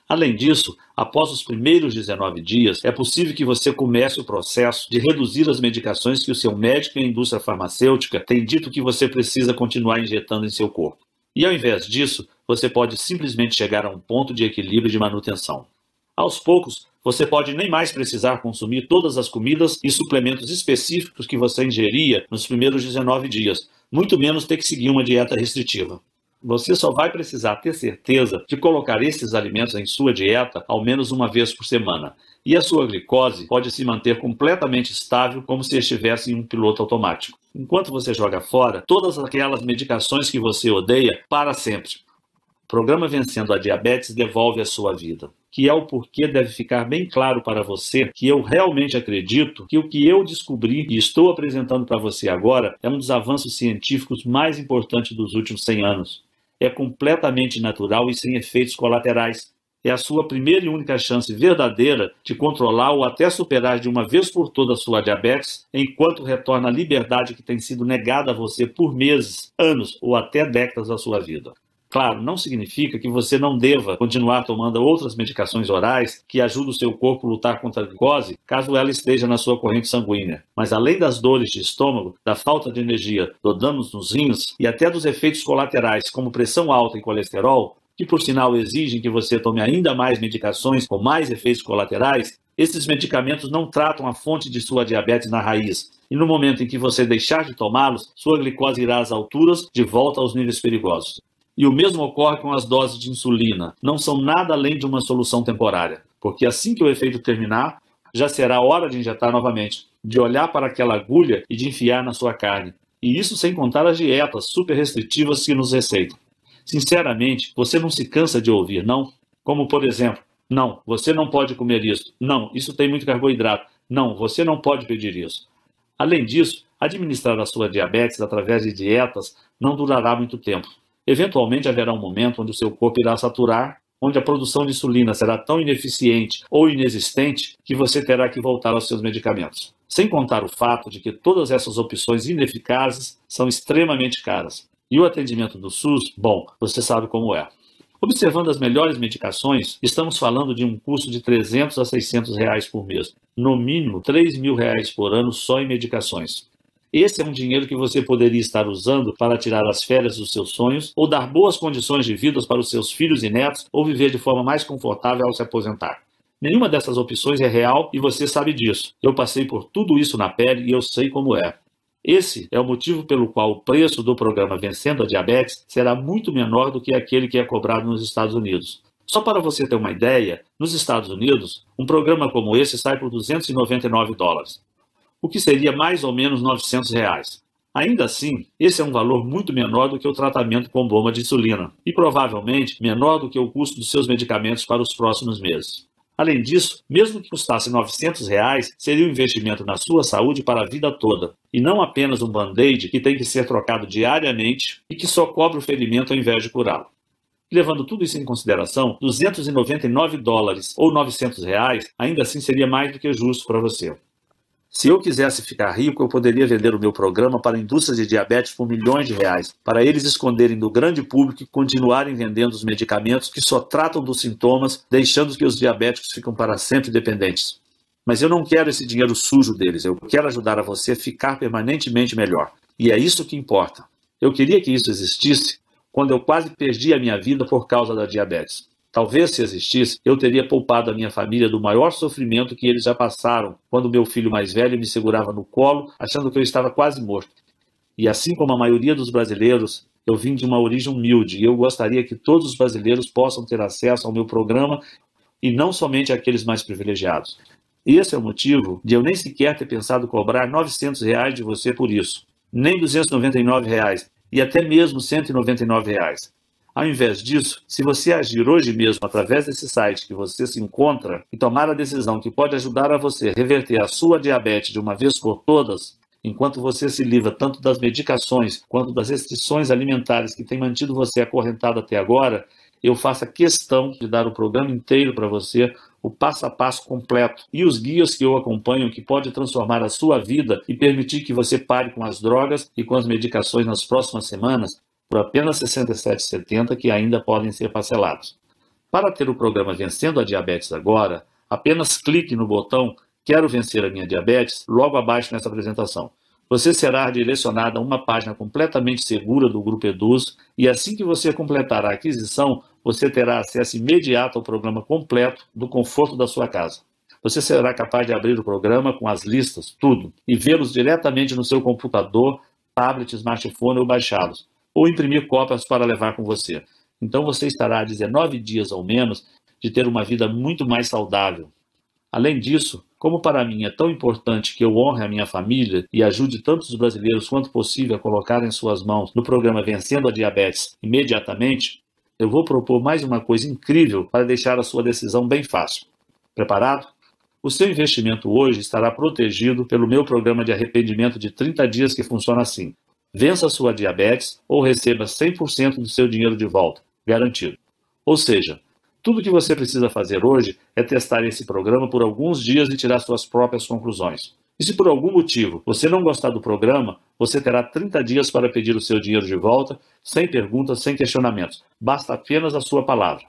Além disso, após os primeiros 19 dias, é possível que você comece o processo de reduzir as medicações que o seu médico e a indústria farmacêutica têm dito que você precisa continuar injetando em seu corpo. E ao invés disso, você pode simplesmente chegar a um ponto de equilíbrio de manutenção. Aos poucos, você pode nem mais precisar consumir todas as comidas e suplementos específicos que você ingeria nos primeiros 19 dias, muito menos ter que seguir uma dieta restritiva. Você só vai precisar ter certeza de colocar esses alimentos em sua dieta ao menos uma vez por semana. E a sua glicose pode se manter completamente estável como se estivesse em um piloto automático. Enquanto você joga fora todas aquelas medicações que você odeia para sempre. O programa Vencendo a Diabetes devolve a sua vida. Que é o porquê deve ficar bem claro para você que eu realmente acredito que o que eu descobri e estou apresentando para você agora é um dos avanços científicos mais importantes dos últimos 100 anos. É completamente natural e sem efeitos colaterais. É a sua primeira e única chance verdadeira de controlar ou até superar de uma vez por toda a sua diabetes, enquanto retorna a liberdade que tem sido negada a você por meses, anos ou até décadas da sua vida. Claro, não significa que você não deva continuar tomando outras medicações orais que ajudam o seu corpo a lutar contra a glicose, caso ela esteja na sua corrente sanguínea. Mas além das dores de estômago, da falta de energia, do danos nos rins e até dos efeitos colaterais, como pressão alta e colesterol, que por sinal exigem que você tome ainda mais medicações com mais efeitos colaterais, esses medicamentos não tratam a fonte de sua diabetes na raiz. E no momento em que você deixar de tomá-los, sua glicose irá às alturas, de volta aos níveis perigosos. E o mesmo ocorre com as doses de insulina. Não são nada além de uma solução temporária, porque assim que o efeito terminar, já será hora de injetar novamente, de olhar para aquela agulha e de enfiar na sua carne. E isso sem contar as dietas super restritivas que nos receitam. Sinceramente, você não se cansa de ouvir, não? Como, por exemplo, não, você não pode comer isso. Não, isso tem muito carboidrato. Não, você não pode pedir isso. Além disso, administrar a sua diabetes através de dietas não durará muito tempo. Eventualmente haverá um momento onde o seu corpo irá saturar, onde a produção de insulina será tão ineficiente ou inexistente que você terá que voltar aos seus medicamentos. Sem contar o fato de que todas essas opções ineficazes são extremamente caras. E o atendimento do SUS, bom, você sabe como é. Observando as melhores medicações, estamos falando de um custo de R$300 a R$600 por mês. No mínimo, R$3.000 por ano só em medicações. Esse é um dinheiro que você poderia estar usando para tirar as férias dos seus sonhos, ou dar boas condições de vida para os seus filhos e netos, ou viver de forma mais confortável ao se aposentar. Nenhuma dessas opções é real e você sabe disso. Eu passei por tudo isso na pele e eu sei como é. Esse é o motivo pelo qual o preço do programa Vencendo a Diabetes será muito menor do que aquele que é cobrado nos Estados Unidos. Só para você ter uma ideia, nos Estados Unidos, um programa como esse sai por $299, o que seria mais ou menos R$ 900. Ainda assim, esse é um valor muito menor do que o tratamento com bomba de insulina e provavelmente menor do que o custo dos seus medicamentos para os próximos meses. Além disso, mesmo que custasse R$ 900, seria um investimento na sua saúde para a vida toda, e não apenas um band-aid que tem que ser trocado diariamente e que só cobre o ferimento ao invés de curá-lo. Levando tudo isso em consideração, $299 ou R$ 900 ainda assim seria mais do que justo para você. Se eu quisesse ficar rico, eu poderia vender o meu programa para indústrias de diabetes por milhões de reais, para eles esconderem do grande público e continuarem vendendo os medicamentos que só tratam dos sintomas, deixando que os diabéticos ficam para sempre dependentes. Mas eu não quero esse dinheiro sujo deles, eu quero ajudar a você a ficar permanentemente melhor. E é isso que importa. Eu queria que isso existisse quando eu quase perdi a minha vida por causa da diabetes. Talvez, se existisse, eu teria poupado a minha família do maior sofrimento que eles já passaram, quando meu filho mais velho me segurava no colo, achando que eu estava quase morto. E assim como a maioria dos brasileiros, eu vim de uma origem humilde e eu gostaria que todos os brasileiros possam ter acesso ao meu programa e não somente aqueles mais privilegiados. Esse é o motivo de eu nem sequer ter pensado cobrar R$ 900 de você por isso, nem R$ 299 e até mesmo R$ 199. Ao invés disso, se você agir hoje mesmo através desse site que você se encontra e tomar a decisão que pode ajudar a você a reverter a sua diabetes de uma vez por todas, enquanto você se livra tanto das medicações quanto das restrições alimentares que têm mantido você acorrentado até agora, eu faço questão de dar o programa inteiro para você, o passo a passo completo e os guias que eu acompanho que pode transformar a sua vida e permitir que você pare com as drogas e com as medicações nas próximas semanas, por apenas R$ 67,70 que ainda podem ser parcelados. Para ter o programa Vencendo a Diabetes agora, apenas clique no botão Quero vencer a minha diabetes logo abaixo nessa apresentação. Você será direcionado a uma página completamente segura do Grupo Eduz e assim que você completar a aquisição, você terá acesso imediato ao programa completo do conforto da sua casa. Você será capaz de abrir o programa com as listas, tudo, e vê-los diretamente no seu computador, tablet, smartphone ou baixá-los, ou imprimir cópias para levar com você. Então você estará a 19 dias ou menos de ter uma vida muito mais saudável. Além disso, como para mim é tão importante que eu honre a minha família e ajude tantos brasileiros quanto possível a colocar em suas mãos no programa Vencendo a Diabetes imediatamente, eu vou propor mais uma coisa incrível para deixar a sua decisão bem fácil. Preparado? O seu investimento hoje estará protegido pelo meu programa de arrependimento de 30 dias que funciona assim. Vença a sua diabetes ou receba 100% do seu dinheiro de volta, garantido. Ou seja, tudo que você precisa fazer hoje é testar esse programa por alguns dias e tirar suas próprias conclusões. E se por algum motivo você não gostar do programa, você terá 30 dias para pedir o seu dinheiro de volta, sem perguntas, sem questionamentos. Basta apenas a sua palavra.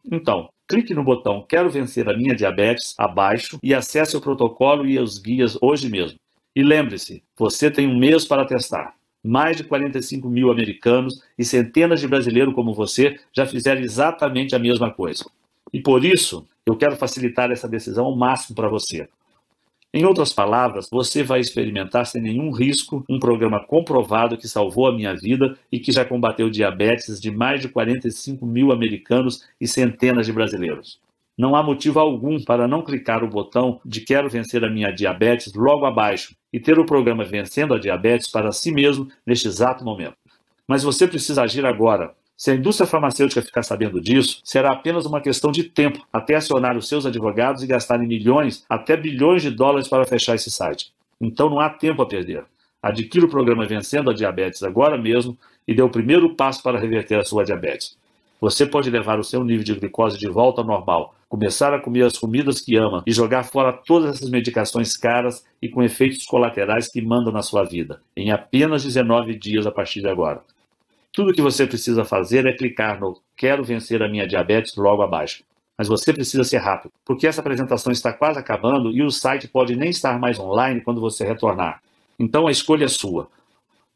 Então, clique no botão Quero vencer a minha diabetes abaixo e acesse o protocolo e os guias hoje mesmo. E lembre-se, você tem um mês para testar. Mais de 45 mil americanos e centenas de brasileiros como você já fizeram exatamente a mesma coisa. E por isso, eu quero facilitar essa decisão ao máximo para você. Em outras palavras, você vai experimentar sem nenhum risco um programa comprovado que salvou a minha vida e que já combateu diabetes de mais de 45 mil americanos e centenas de brasileiros. Não há motivo algum para não clicar o botão de Quero vencer a minha diabetes logo abaixo e ter o programa Vencendo a Diabetes para si mesmo neste exato momento. Mas você precisa agir agora. Se a indústria farmacêutica ficar sabendo disso, será apenas uma questão de tempo até acionar os seus advogados e gastarem milhões até bilhões de dólares para fechar esse site. Então não há tempo a perder. Adquira o programa Vencendo a Diabetes agora mesmo e dê o primeiro passo para reverter a sua diabetes. Você pode levar o seu nível de glicose de volta ao normal, começar a comer as comidas que ama e jogar fora todas essas medicações caras e com efeitos colaterais que mandam na sua vida, em apenas 19 dias a partir de agora. Tudo o que você precisa fazer é clicar no Quero vencer a minha diabetes logo abaixo. Mas você precisa ser rápido, porque essa apresentação está quase acabando e o site pode nem estar mais online quando você retornar. Então a escolha é sua.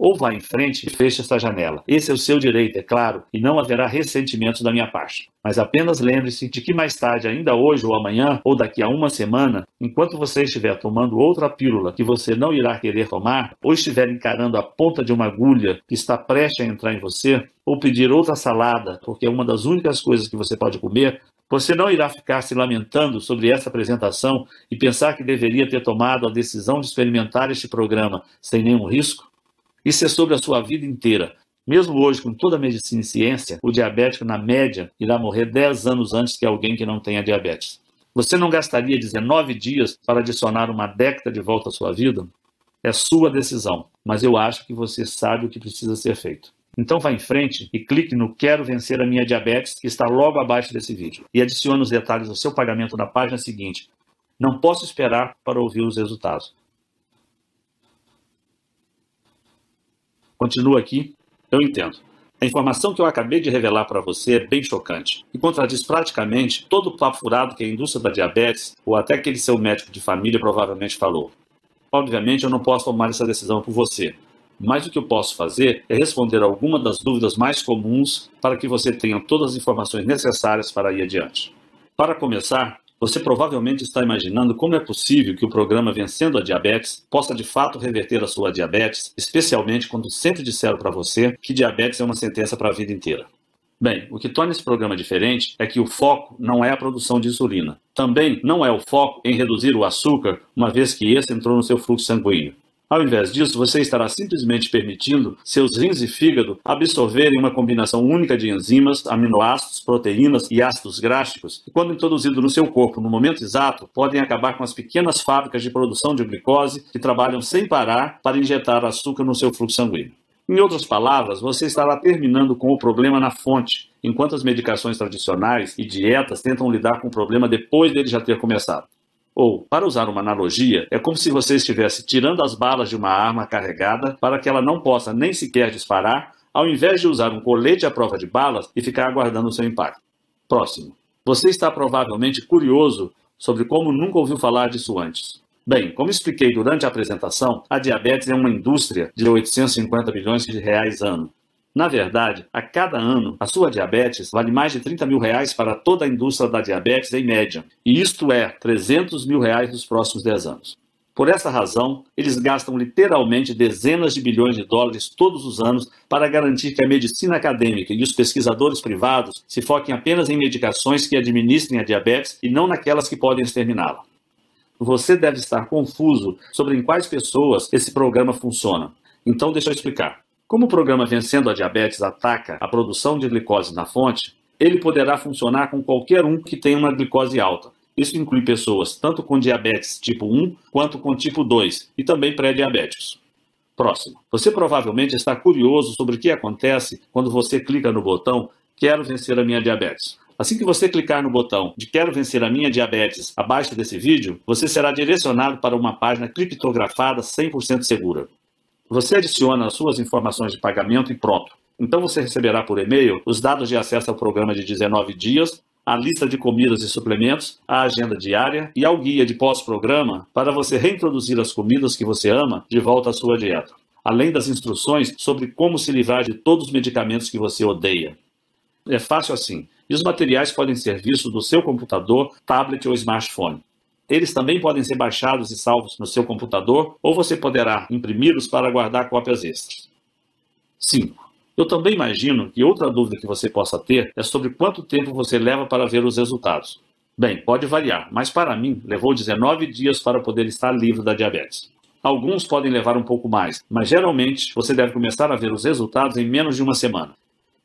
Ou vá em frente e feche esta janela. Esse é o seu direito, é claro, e não haverá ressentimentos da minha parte. Mas apenas lembre-se de que mais tarde, ainda hoje ou amanhã, ou daqui a uma semana, enquanto você estiver tomando outra pílula que você não irá querer tomar, ou estiver encarando a ponta de uma agulha que está prestes a entrar em você, ou pedir outra salada, porque é uma das únicas coisas que você pode comer, você não irá ficar se lamentando sobre essa apresentação e pensar que deveria ter tomado a decisão de experimentar este programa sem nenhum risco? Isso é sobre a sua vida inteira. Mesmo hoje, com toda a medicina e ciência, o diabético, na média, irá morrer 10 anos antes que alguém que não tenha diabetes. Você não gastaria 19 dias para adicionar uma década de volta à sua vida? É sua decisão, mas eu acho que você sabe o que precisa ser feito. Então vá em frente e clique no Quero Vencer a Minha Diabetes, que está logo abaixo desse vídeo, e adicione os detalhes do seu pagamento na página seguinte. Não posso esperar para ouvir os resultados. Continua aqui. Eu entendo. A informação que eu acabei de revelar para você é bem chocante e contradiz praticamente todo o papo furado que a indústria da diabetes ou até aquele seu médico de família provavelmente falou. Obviamente, eu não posso tomar essa decisão por você, mas o que eu posso fazer é responder algumas das dúvidas mais comuns para que você tenha todas as informações necessárias para ir adiante. Para começar, você provavelmente está imaginando como é possível que o programa Vencendo a Diabetes possa de fato reverter a sua diabetes, especialmente quando sempre disseram para você que diabetes é uma sentença para a vida inteira. Bem, o que torna esse programa diferente é que o foco não é a produção de insulina. Também não é o foco em reduzir o açúcar, uma vez que esse entrou no seu fluxo sanguíneo. Ao invés disso, você estará simplesmente permitindo seus rins e fígado absorverem uma combinação única de enzimas, aminoácidos, proteínas e ácidos gráficos, que, quando introduzido no seu corpo no momento exato, podem acabar com as pequenas fábricas de produção de glicose que trabalham sem parar para injetar açúcar no seu fluxo sanguíneo. Em outras palavras, você estará terminando com o problema na fonte, enquanto as medicações tradicionais e dietas tentam lidar com o problema depois dele já ter começado. Ou, para usar uma analogia, é como se você estivesse tirando as balas de uma arma carregada para que ela não possa nem sequer disparar, ao invés de usar um colete à prova de balas e ficar aguardando o seu impacto. Próximo. Você está provavelmente curioso sobre como nunca ouviu falar disso antes. Bem, como expliquei durante a apresentação, a diabetes é uma indústria de 850 bilhões de reais ano. Na verdade, a cada ano, a sua diabetes vale mais de 30 mil reais para toda a indústria da diabetes em média, e isto é 300 mil reais nos próximos 10 anos. Por essa razão, eles gastam literalmente dezenas de bilhões de dólares todos os anos para garantir que a medicina acadêmica e os pesquisadores privados se foquem apenas em medicações que administrem a diabetes e não naquelas que podem exterminá-la. Você deve estar confuso sobre em quais pessoas esse programa funciona. Então deixa eu explicar. Como o programa Vencendo a Diabetes ataca a produção de glicose na fonte, ele poderá funcionar com qualquer um que tenha uma glicose alta. Isso inclui pessoas tanto com diabetes tipo 1 quanto com tipo 2 e também pré-diabéticos. Próximo. Você provavelmente está curioso sobre o que acontece quando você clica no botão Quero Vencer a Minha Diabetes. Assim que você clicar no botão de Quero Vencer a Minha Diabetes abaixo desse vídeo, você será direcionado para uma página criptografada 100% segura. Você adiciona as suas informações de pagamento e pronto. Então você receberá por e-mail os dados de acesso ao programa de 19 dias, a lista de comidas e suplementos, a agenda diária e ao guia de pós-programa para você reintroduzir as comidas que você ama de volta à sua dieta, além das instruções sobre como se livrar de todos os medicamentos que você odeia. É fácil assim, e os materiais podem ser vistos do seu computador, tablet ou smartphone. Eles também podem ser baixados e salvos no seu computador, ou você poderá imprimi-los para guardar cópias extras. 5. Eu também imagino que outra dúvida que você possa ter é sobre quanto tempo você leva para ver os resultados. Bem, pode variar, mas para mim levou 19 dias para poder estar livre da diabetes. Alguns podem levar um pouco mais, mas geralmente você deve começar a ver os resultados em menos de uma semana.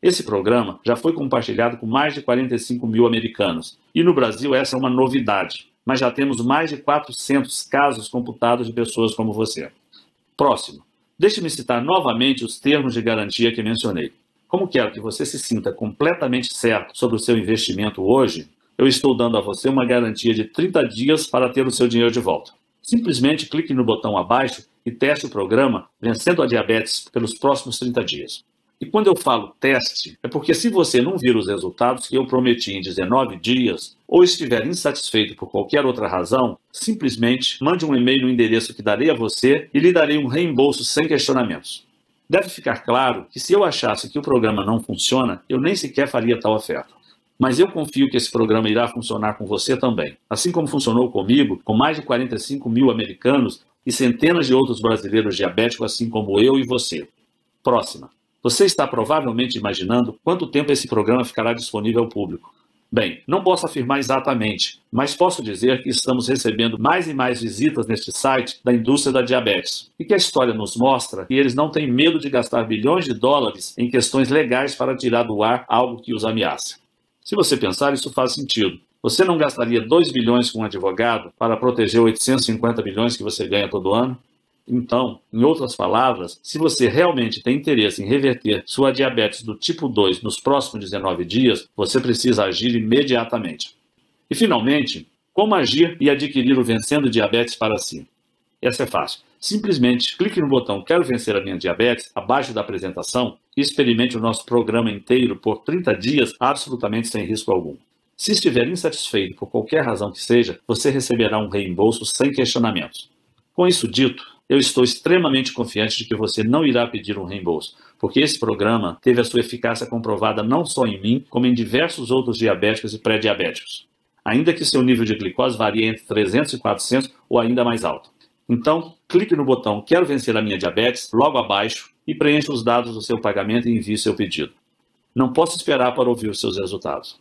Esse programa já foi compartilhado com mais de 45 mil americanos, e no Brasil essa é uma novidade. Mas já temos mais de 400 casos computados de pessoas como você. Próximo. Deixe-me citar novamente os termos de garantia que mencionei. Como quero que você se sinta completamente certo sobre o seu investimento hoje, eu estou dando a você uma garantia de 30 dias para ter o seu dinheiro de volta. Simplesmente clique no botão abaixo e teste o programa Vencendo a Diabetes pelos próximos 30 dias. E quando eu falo teste, é porque se você não vir os resultados que eu prometi em 19 dias, ou estiver insatisfeito por qualquer outra razão, simplesmente mande um e-mail no endereço que darei a você e lhe darei um reembolso sem questionamentos. Deve ficar claro que se eu achasse que o programa não funciona, eu nem sequer faria tal oferta. Mas eu confio que esse programa irá funcionar com você também, assim como funcionou comigo, com mais de 45 mil americanos e centenas de outros brasileiros diabéticos, assim como eu e você. Próxima. Você está provavelmente imaginando quanto tempo esse programa ficará disponível ao público. Bem, não posso afirmar exatamente, mas posso dizer que estamos recebendo mais e mais visitas neste site da indústria da diabetes e que a história nos mostra que eles não têm medo de gastar bilhões de dólares em questões legais para tirar do ar algo que os ameaça. Se você pensar, isso faz sentido. Você não gastaria 2 bilhões com um advogado para proteger 850 bilhões que você ganha todo ano? Então, em outras palavras, se você realmente tem interesse em reverter sua diabetes do tipo 2 nos próximos 19 dias, você precisa agir imediatamente. E, finalmente, como agir e adquirir o Vencendo Diabetes para si? Essa é fácil. Simplesmente clique no botão Quero Vencer a Minha Diabetes, abaixo da apresentação, e experimente o nosso programa inteiro por 30 dias, absolutamente sem risco algum. Se estiver insatisfeito por qualquer razão que seja, você receberá um reembolso sem questionamentos. Com isso dito, eu estou extremamente confiante de que você não irá pedir um reembolso, porque esse programa teve a sua eficácia comprovada não só em mim, como em diversos outros diabéticos e pré-diabéticos, ainda que seu nível de glicose varie entre 300 e 400 ou ainda mais alto. Então, clique no botão Quero Vencer a Minha Diabetes, logo abaixo, e preencha os dados do seu pagamento e envie seu pedido. Não posso esperar para ouvir os seus resultados.